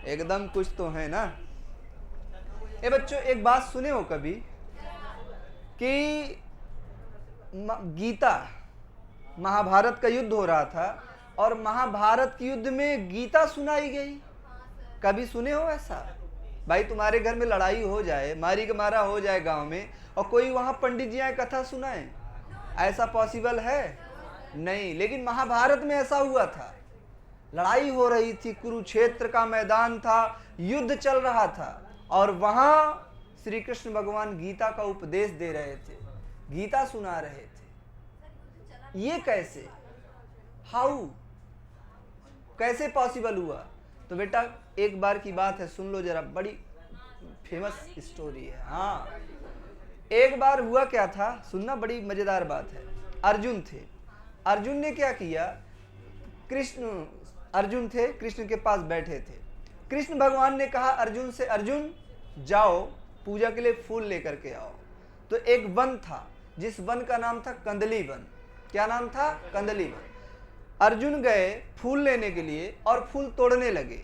एकदम कुछ तो है ना। ए बच्चों, एक बात सुने हो कभी कि गीता, महाभारत का युद्ध हो रहा था और महाभारत के युद्ध में गीता सुनाई गई? कभी सुने हो ऐसा? भाई तुम्हारे घर में लड़ाई हो जाए, मारी का मारा हो जाए गांव में, और कोई वहां पंडित जी आए कथा सुनाए, ऐसा पॉसिबल है? नहीं। लेकिन महाभारत में ऐसा हुआ था, लड़ाई हो रही थी, कुरुक्षेत्र का मैदान था, युद्ध चल रहा था, और वहां श्री कृष्ण भगवान गीता का उपदेश दे रहे थे, गीता सुना रहे थे। ये कैसे, हाउ, कैसे पॉसिबल हुआ? तो बेटा एक बार की बात है, सुन लो जरा, बड़ी फेमस स्टोरी है। हाँ, एक बार हुआ क्या था, सुनना, बड़ी मजेदार बात है। अर्जुन थे, अर्जुन ने क्या किया, अर्जुन थे, कृष्ण के पास बैठे थे। कृष्ण भगवान ने कहा अर्जुन से, अर्जुन जाओ पूजा के लिए फूल लेकर के आओ। तो एक वन था, जिस वन का नाम था कंदली वन। क्या नाम था? कंदली वन। अर्जुन गए फूल लेने के लिए और फूल तोड़ने लगे।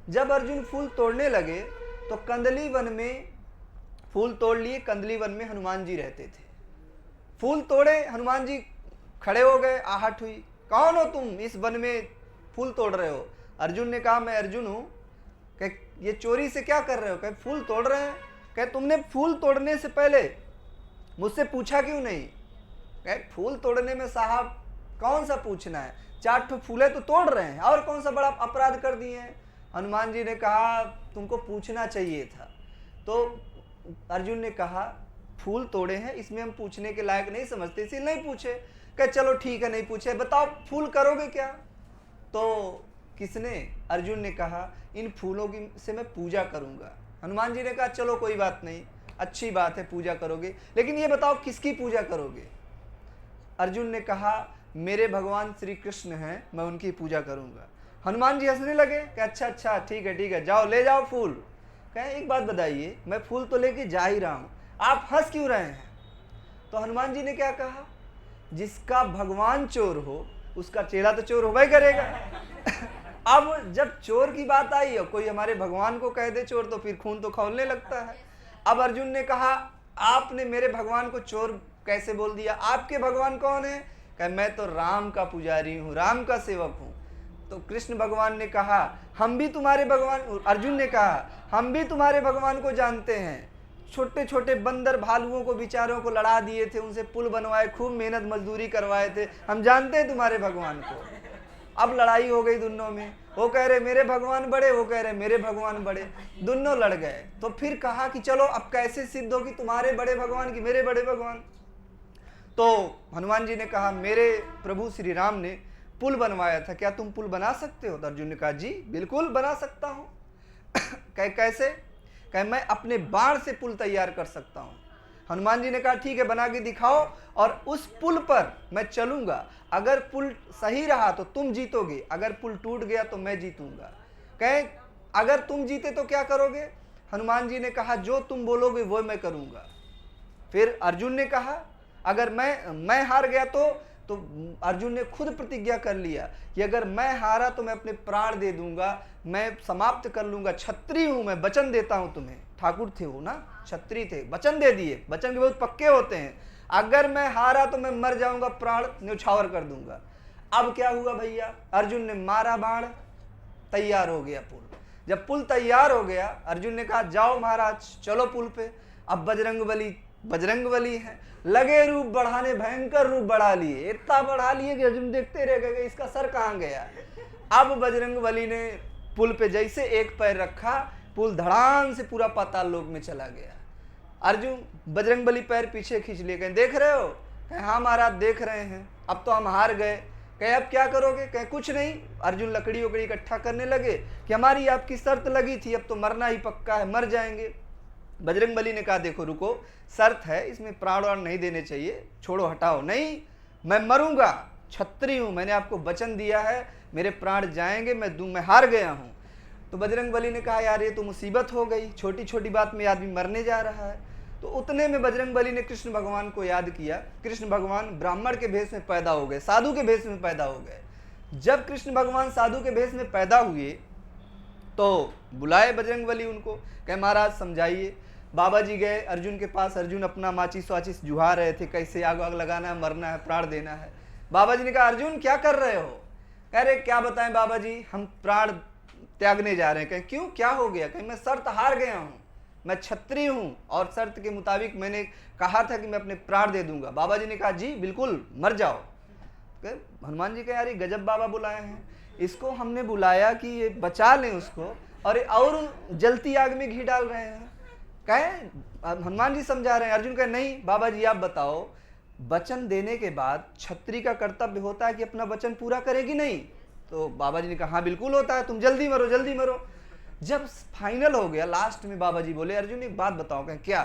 जब अर्जुन फूल तोड़ने लगे तो कंदली वन में फूल तोड़ लिए। कंदली वन में हनुमान जी रहते थे। फूल तोड़े, हनुमान जी खड़े हो गए, आहट हुई, कौन हो तुम, इस वन में फूल तोड़ रहे हो? अर्जुन ने कहा मैं अर्जुन हूं। कहे ये चोरी से क्या कर रहे हो? कहे फूल तोड़ रहे हैं। कहे तुमने फूल तोड़ने से पहले मुझसे पूछा क्यों नहीं? कहे फूल तोड़ने में साहब कौन सा पूछना है, 4 ठो फूले तो तोड़ रहे हैं, और कौन सा बड़ा अपराध कर दिए हैं? हनुमान जी ने कहा तुमको पूछना चाहिए था। तो अर्जुन ने कहा फूल तोड़े हैं, इसमें हम पूछने के लायक नहीं समझते, इसलिए नहीं पूछे। कहे चलो ठीक है, नहीं पूछे, बताओ फूल करोगे क्या? तो किसने? अर्जुन ने कहा इन फूलों की से मैं पूजा करूंगा। हनुमान जी ने कहा चलो कोई बात नहीं, अच्छी बात है, पूजा करोगे, लेकिन ये बताओ किसकी पूजा करोगे? अर्जुन ने कहा मेरे भगवान श्री कृष्ण हैं, मैं उनकी पूजा करूंगा। हनुमान जी हंसने लगे, कहे अच्छा अच्छा ठीक है, जाओ ले जाओ फूल। कहे एक बात बताइए, मैं फूल तो लेके जा ही रहा हूं, आप हंस क्यों रहे हैं? तो हनुमान जी ने क्या कहा, जिसका भगवान चोर हो उसका चेला तो चोर होगा ही करेगा। अब जब चोर की बात आई और कोई हमारे भगवान को कह दे चोर, तो फिर खून तो खौलने लगता है। अब अर्जुन ने कहा आपने मेरे भगवान को चोर कैसे बोल दिया? आपके भगवान कौन है? कहे मैं तो राम का पुजारी हूँ, राम का सेवक हूँ। तो कृष्ण भगवान ने कहा हम भी तुम्हारे भगवान, अर्जुन ने कहा हम भी तुम्हारे भगवान को जानते हैं, छोटे छोटे बंदर भालुओं को बेचारों को लड़ा दिए थे, उनसे पुल बनवाए, खूब मेहनत मजदूरी करवाए थे, हम जानते हैं तुम्हारे भगवान को। अब लड़ाई हो गई दोनों में, वो कह रहे मेरे भगवान बड़े, वो कह रहे मेरे भगवान बड़े, दोनों लड़ गए। तो फिर कहा कि चलो अब कैसे सिद्ध हो कि तुम्हारे बड़े भगवान की मेरे बड़े भगवान? तो हनुमान जी ने कहा मेरे प्रभु श्री राम ने पुल बनवाया था, क्या तुम पुल बना सकते हो? तो अर्जुन ने कहा जी बिल्कुल बना सकता हूं। कहे कैसे? कहे मैं अपने बाण से पुल तैयार कर सकता हूं। हनुमान जी ने कहा ठीक है बना के दिखाओ, और उस पुल पर मैं चलूंगा, अगर पुल सही रहा तो तुम जीतोगे, अगर पुल टूट गया तो मैं जीतूंगा। कहे अगर तुम जीते तो क्या करोगे? हनुमान जी ने कहा जो तुम बोलोगे वो मैं करूंगा। फिर अर्जुन ने कहा अगर मैं हार गया तो अर्जुन ने खुद प्रतिज्ञा कर लिया कि अगर मैं हारा तो मैं अपने प्राण दे दूंगा, मैं समाप्त कर लूंगा, क्षत्रिय हूं मैं, वचन देता हूं तुम्हें। ठाकुर थे वो ना, क्षत्रिय थे, वचन दे दिए, वचन के बहुत पक्के होते हैं। अगर मैं हारा तो मैं मर जाऊंगा, प्राण न्यौछावर कर दूंगा। अब क्या हुआ भैया, अर्जुन ने मारा बाण, तैयार हो गया पुल। जब पुल तैयार हो गया, अर्जुन ने कहा जाओ महाराज चलो पुल पे। अब बजरंगबली है, लगे रूप बढ़ाने, भयंकर रूप बढ़ा लिए, इतना बढ़ा लिए कि अर्जुन देखते रह गए इसका सर कहाँ गया। अब बजरंगबली ने पुल पे जैसे एक पैर रखा, पुल धड़ाम से पूरा पाताल लोक में चला गया। अर्जुन बजरंगबली पैर पीछे खींच लिए, कहे देख रहे हो? कहे हाँ महाराज देख रहे हैं, अब तो हम हार गए। कहे अब क्या करोगे? कहे कुछ नहीं। अर्जुन लकड़ी वकड़ी इकट्ठा करने लगे कि हमारी आपकी शर्त लगी थी, अब तो मरना ही पक्का है, मर जाएंगे। बजरंगबली ने कहा देखो रुको, शर्त है, इसमें प्राण वाण नहीं देने चाहिए, छोड़ो हटाओ। नहीं, मैं मरूंगा, क्षत्रिय हूं, मैंने आपको वचन दिया है, मेरे प्राण जाएंगे, मैं हार गया हूं। तो बजरंगबली ने कहा यार ये तो मुसीबत हो गई, छोटी छोटी बात में आदमी मरने जा रहा है। तो उतने में बजरंगबली ने कृष्ण भगवान को याद किया। कृष्ण भगवान ब्राह्मण के भेष में पैदा हो गए, साधु के भेष में पैदा हो गए। जब कृष्ण भगवान साधु के भेष में पैदा हुए तो बुलाए बजरंगबली उनको, कहे महाराज समझाइए। बाबा जी गए अर्जुन के पास, अर्जुन अपना माचिस वाचिस जुहा रहे थे, कैसे आग आग लगाना है, मरना है, प्राण देना है। बाबा जी ने कहा अर्जुन क्या कर रहे हो? कह रहे क्या बताएं बाबा जी, हम प्राण त्यागने जा रहे हैं। कहें क्यों, क्या हो गया? कहें मैं शर्त हार गया हूं, मैं क्षत्रिय हूं और शर्त के मुताबिक मैंने कहा था कि मैं अपने प्राण दे दूंगा। बाबा जी ने कहा जी बिल्कुल मर जाओ। हनुमान जी कहे यार ये गजब बाबा बुलाए हैं, इसको हमने बुलाया कि ये बचा लें उसको, और जलती आग में घी डाल रहे हैं। कहे हनुमान जी समझा रहे हैं, अर्जुन कहे नहीं बाबा जी आप बताओ, वचन देने के बाद क्षत्रिय का कर्तव्य होता है कि अपना वचन पूरा करेगी नहीं? तो बाबा जी ने कहा हाँ बिल्कुल होता है, तुम जल्दी मरो जल्दी मरो। जब फाइनल हो गया लास्ट में बाबा जी बोले अर्जुन एक बात बताओ। कहे क्या?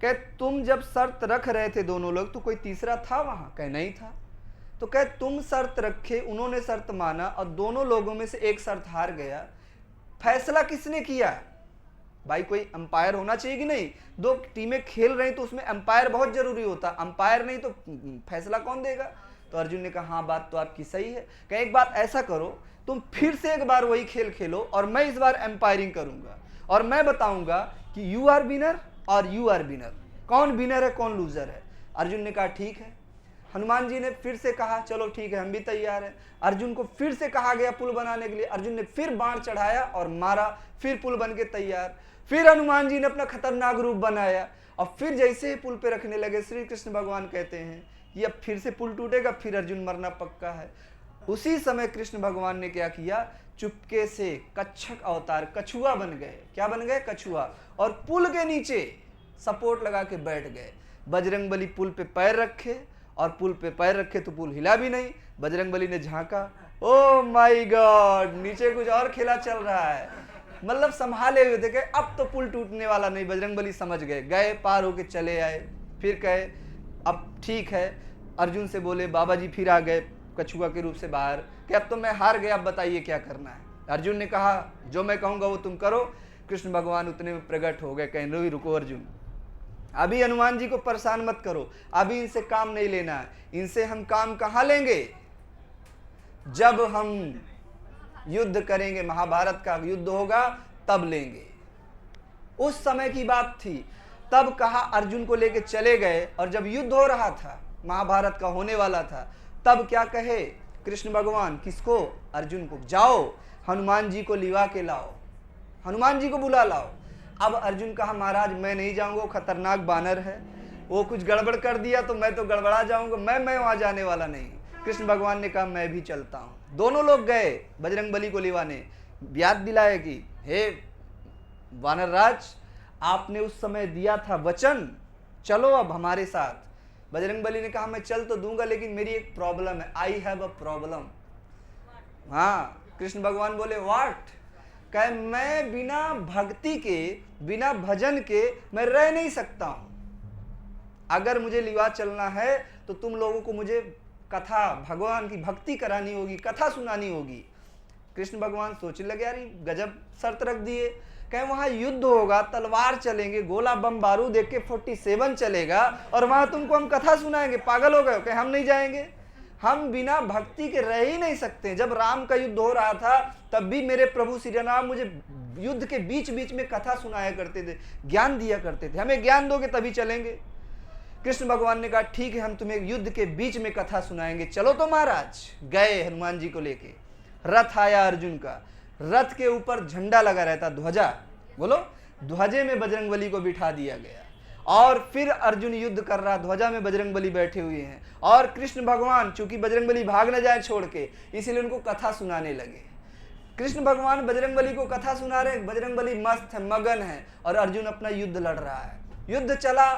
कहे तुम जब शर्त रख रहे थे दोनों लोग तो कोई तीसरा था वहां? कहे नहीं था। तो कहे तुम शर्त रखे, उन्होंने शर्त माना और दोनों लोगों में से एक शर्त हार गया, फैसला किसने किया? भाई कोई अंपायर होना चाहिए कि नहीं? दो टीमें खेल रही तो उसमें अंपायर बहुत जरूरी होता, अंपायर नहीं तो फैसला कौन देगा? तो अर्जुन ने कहा हाँ बात तो आपकी सही है। कहे एक बात ऐसा करो, तुम फिर से एक बार वही खेल खेलो और मैं इस बार एम्पायरिंग करूंगा और मैं बताऊंगा कि यू आर विनर और यू आर विनर, कौन विनर है कौन लूजर है। अर्जुन ने कहा ठीक है। हनुमान जी ने फिर से कहा चलो ठीक है हम भी तैयार हैं। अर्जुन को फिर से कहा गया पुल बनाने के लिए, अर्जुन ने फिर बाण चढ़ाया और मारा, फिर पुल बन के तैयार। फिर हनुमान जी ने अपना खतरनाक रूप बनाया और फिर जैसे ही पुल पे रखने लगे, श्री कृष्ण भगवान कहते हैं ये अब फिर से पुल टूटेगा, फिर अर्जुन मरना पक्का है। उसी समय कृष्ण भगवान ने क्या किया, चुपके से कच्छप अवतार, कछुआ बन गए। क्या बन गए? कछुआ। और पुल के नीचे सपोर्ट लगा के बैठ गए। बजरंगबली पुल पे पैर रखे और पुल पे पैर रखे तो पुल हिला भी नहीं। बजरंगबली ने झांका, ओ माय गॉड, नीचे कुछ और खेला चल रहा है। मतलब संभाले हुए थे कि अब तो पुल टूटने वाला नहीं। बजरंगबली समझ गए, गए पार होके चले आए। फिर कहे अब ठीक है। अर्जुन से बोले, बाबा जी फिर आ गए कछुआ के रूप से बाहर, कि अब तो मैं हार गया, अब बताइए क्या करना है। अर्जुन ने कहा जो मैं कहूंगा वो तुम करो। कृष्ण भगवान उतने में प्रकट हो गए, कहें रुको अर्जुन, अभी हनुमान जी को परेशान मत करो, अभी इनसे काम नहीं लेना है। इनसे हम काम कहाँ लेंगे? जब हम युद्ध करेंगे, महाभारत का युद्ध होगा तब लेंगे। उस समय की बात थी, तब कहा अर्जुन को लेके चले गए। और जब युद्ध हो रहा था, महाभारत का होने वाला था, तब क्या कहे कृष्ण भगवान, किसको? अर्जुन को, जाओ हनुमान जी को लिवा के लाओ, हनुमान जी को बुला लाओ। अब अर्जुन कहा महाराज मैं नहीं जाऊंगा, खतरनाक बानर है, वो कुछ गड़बड़ कर दिया तो मैं तो गड़बड़ा जाऊंगा, मैं वहां जाने वाला नहीं। कृष्ण भगवान ने कहा मैं भी चलता हूं। दोनों लोग गए बजरंगबली को लिवाने, याद दिलाया कि हे वानर राज, आपने उस समय दिया था वचन, चलो अब हमारे साथ। बजरंगबली ने कहा मैं चल तो दूंगा लेकिन मेरी एक प्रॉब्लम है, आई हैव अ प्रॉब्लम। हाँ, कृष्ण भगवान बोले व्हाट? कहे मैं बिना भक्ति के, बिना भजन के मैं रह नहीं सकता हूं। अगर मुझे लिवा चलना है तो तुम लोगों को मुझे कथा, भगवान की भक्ति करानी होगी, कथा सुनानी होगी। कृष्ण भगवान सोचने लगे यार गजब शर्त रख दिए। कहे वहां युद्ध होगा, तलवार चलेंगे, गोला बम बारूद AK-47 चलेगा और वहां तुमको हम कथा सुनाएंगे, पागल हो गए? कहे हम नहीं जाएंगे, हम बिना भक्ति के रह ही नहीं सकते। जब राम का युद्ध हो रहा था तब भी मेरे प्रभु श्री राम मुझे युद्ध के बीच बीच में कथा सुनाया करते थे, ज्ञान दिया करते थे, हमें ज्ञान दोगे तभी चलेंगे। कृष्ण भगवान ने कहा ठीक है हम तुम्हें युद्ध के बीच में कथा सुनाएंगे, चलो तो महाराज। गए हनुमान जी को लेके, रथ आया अर्जुन का, रथ के ऊपर झंडा लगा रहता, ध्वजा, बोलो, ध्वजे में बजरंगबली को बिठा दिया गया। और फिर अर्जुन युद्ध कर रहा, ध्वजा में बजरंगबली बैठे हुए हैं। और कृष्ण भगवान चूंकि बजरंगबली भाग न जाए छोड़ के, इसीलिए उनको कथा सुनाने लगे। कृष्ण भगवान बजरंगबली को कथा सुना रहे, बजरंगबली मस्त है, मगन है, और अर्जुन अपना युद्ध लड़ रहा है। युद्ध चला,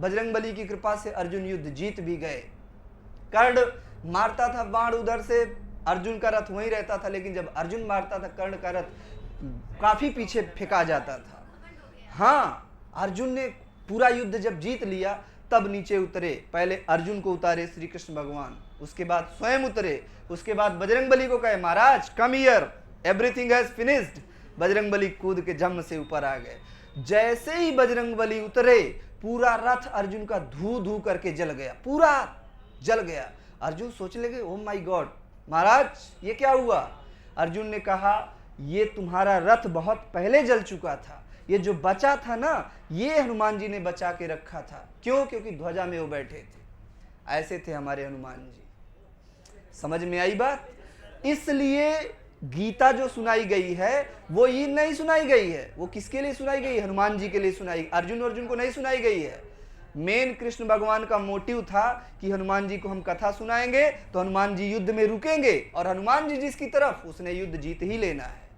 बजरंगबली की कृपा से अर्जुन युद्ध जीत भी गए। कर्ण मारता था बाण उधर से, अर्जुन का रथ वहीं रहता था, लेकिन जब अर्जुन मारता था कर्ण का रथ काफी पीछे फेंका जाता था। हाँ, अर्जुन ने पूरा युद्ध जब जीत लिया तब नीचे उतरे। पहले अर्जुन को उतारे श्री कृष्ण भगवान, उसके बाद स्वयं उतरे, उसके बाद बजरंगबली को कहे महाराज come here, everything has finished. Bajrangbali कूद के जम से ऊपर आ गए। जैसे ही बजरंगबली उतरे, पूरा रथ अर्जुन का धू धू करके जल गया, पूरा जल गया। अर्जुन सोच लगे ओ माय गॉड महाराज ये क्या हुआ? अर्जुन ने कहा ये तुम्हारा रथ बहुत पहले जल चुका था, ये जो बचा था ना, ये हनुमान जी ने बचा के रखा था। क्यों? क्योंकि ध्वजा में वो बैठे थे। ऐसे थे हमारे हनुमान जी। समझ में आई बात? इसलिए गीता जो सुनाई गई है वो ये नहीं सुनाई गई है, वो किसके लिए सुनाई गई है? हनुमान जी के लिए सुनाई। अर्जुन को नहीं सुनाई गई है। मेन कृष्ण भगवान का मोटिव था कि हनुमान जी को हम कथा सुनाएंगे तो हनुमान जी युद्ध में रुकेंगे, और हनुमान जी जिसकी तरफ, उसने युद्ध जीत ही लेना है।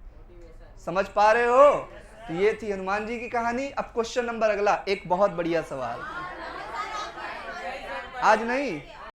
समझ पा रहे हो? तो ये थी हनुमान जी की कहानी। अब क्वेश्चन नंबर अगला, एक बहुत बढ़िया सवाल। आज नहीं,